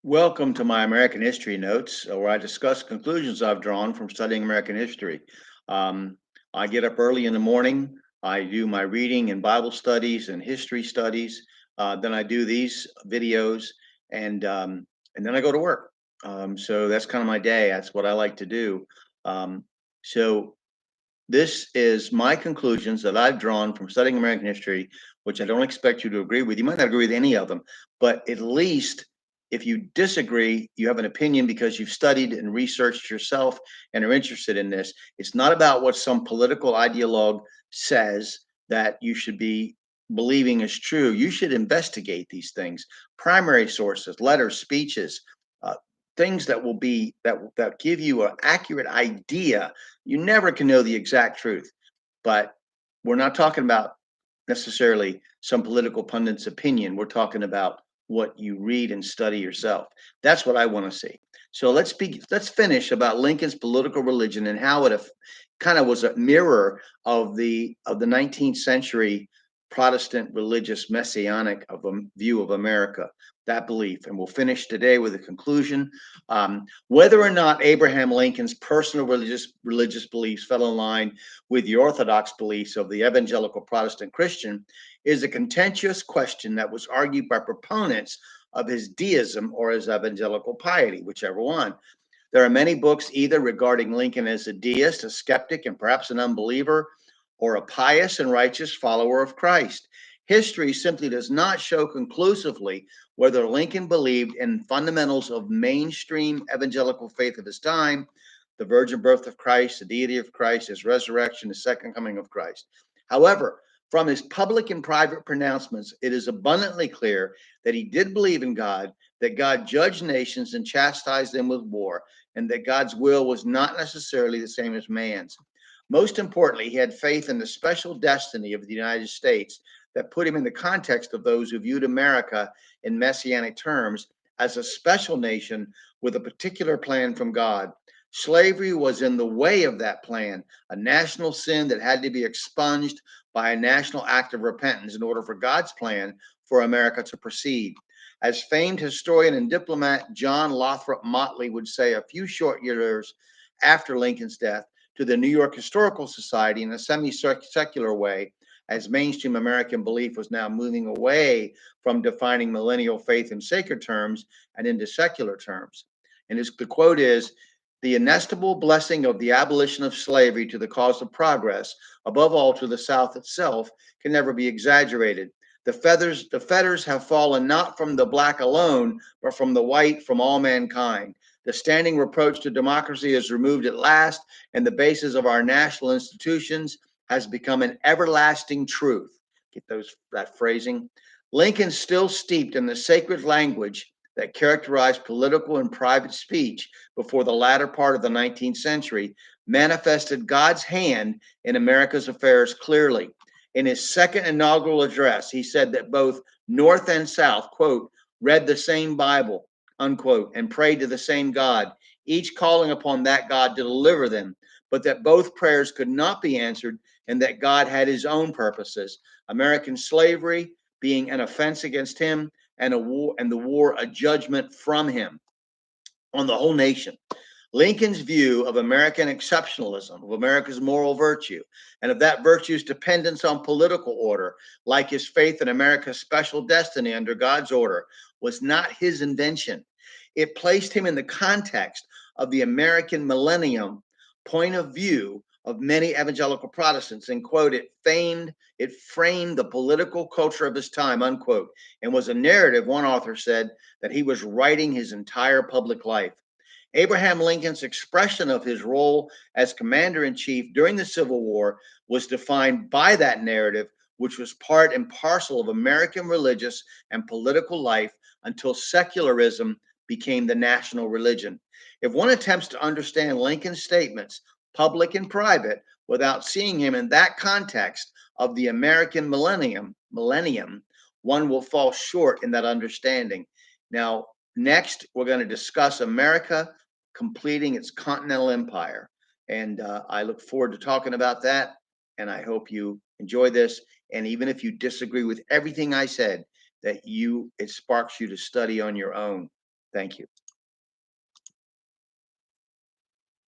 Welcome to my American History Notes, where I discuss conclusions I've drawn from studying American history. Um, I get up early in the morning. I do my reading and Bible studies and history studies. Then I do these videos, and and then I go to work. So that's kind of my day. That's what I like to do. Um, so this is my conclusions that I've drawn from studying American history, which I don't expect you to agree with. You might not agree with any of them, but at least if you disagree, you have an opinion because you've studied and researched yourself and are interested in this. It's not about what some political ideologue says that you should be believing is true. You should investigate these things, primary sources, letters, speeches, uh, things that will be that give you an accurate idea. You never can know the exact truth, but we're not talking about necessarily some political pundit's opinion. We're talking about what you read and study yourself. That's what I want to see. So let's finish about Lincoln's political religion and how it kind of was a mirror of the 19th century Protestant religious messianic of a view of America, that belief. And we'll finish today with a conclusion. Whether or not Abraham Lincoln's personal religious beliefs fell in line with the orthodox beliefs of the evangelical Protestant Christian is a contentious question that was argued by proponents of his deism or his evangelical piety, whichever one. There are many books either regarding Lincoln as a deist, a skeptic, and perhaps an unbeliever, or a pious and righteous follower of Christ. History simply does not show conclusively whether Lincoln believed in fundamentals of mainstream evangelical faith of his time, the virgin birth of Christ, the deity of Christ, his resurrection, the second coming of Christ. However, from his public and private pronouncements, it is abundantly clear that he did believe in God, that God judged nations and chastised them with war, and that God's will was not necessarily the same as man's. Most importantly, he had faith in the special destiny of the United States that put him in the context of those who viewed America in messianic terms as a special nation with a particular plan from God. Slavery was in the way of that plan, a national sin that had to be expunged by a national act of repentance in order for God's plan for America to proceed. As famed historian and diplomat John Lothrop Motley would say a few short years after Lincoln's death to the New York Historical Society in a semi secular way, as mainstream American belief was now moving away from defining millennial faith in sacred terms and into secular terms. And the quote is, the inestimable blessing of the abolition of slavery to the cause of progress, above all to the South itself, can never be exaggerated. The fetters have fallen not from the black alone, but from the white, from all mankind. The standing reproach to democracy is removed at last, and the basis of our national institutions has become an everlasting truth. Get that phrasing. Lincoln, still steeped in the sacred language that characterized political and private speech before the latter part of the 19th century, manifested God's hand in America's affairs clearly. In his second inaugural address, he said that both North and South, quote, read the same Bible, unquote, and prayed to the same God, each calling upon that God to deliver them, but that both prayers could not be answered and that God had his own purposes, American slavery being an offense against him and the war a judgment from him on the whole nation. Lincoln's view of American exceptionalism, of America's moral virtue, and of that virtue's dependence on political order, like his faith in America's special destiny under God's order, was not his invention. It placed him in the context of the American millennium point of view of many evangelical Protestants, and quote, it framed the political culture of his time, unquote, and was a narrative, one author said, that he was writing his entire public life. Abraham Lincoln's expression of his role as commander in chief during the Civil War was defined by that narrative, which was part and parcel of American religious and political life until secularism became the national religion. If one attempts to understand Lincoln's statements, public and private, without seeing him in that context of the American millennium, one will fall short in that understanding. Now, next, we're going to discuss America completing its continental empire. And I look forward to talking about that. And I hope you enjoy this. And even if you disagree with everything I said, that it sparks you to study on your own. Thank you.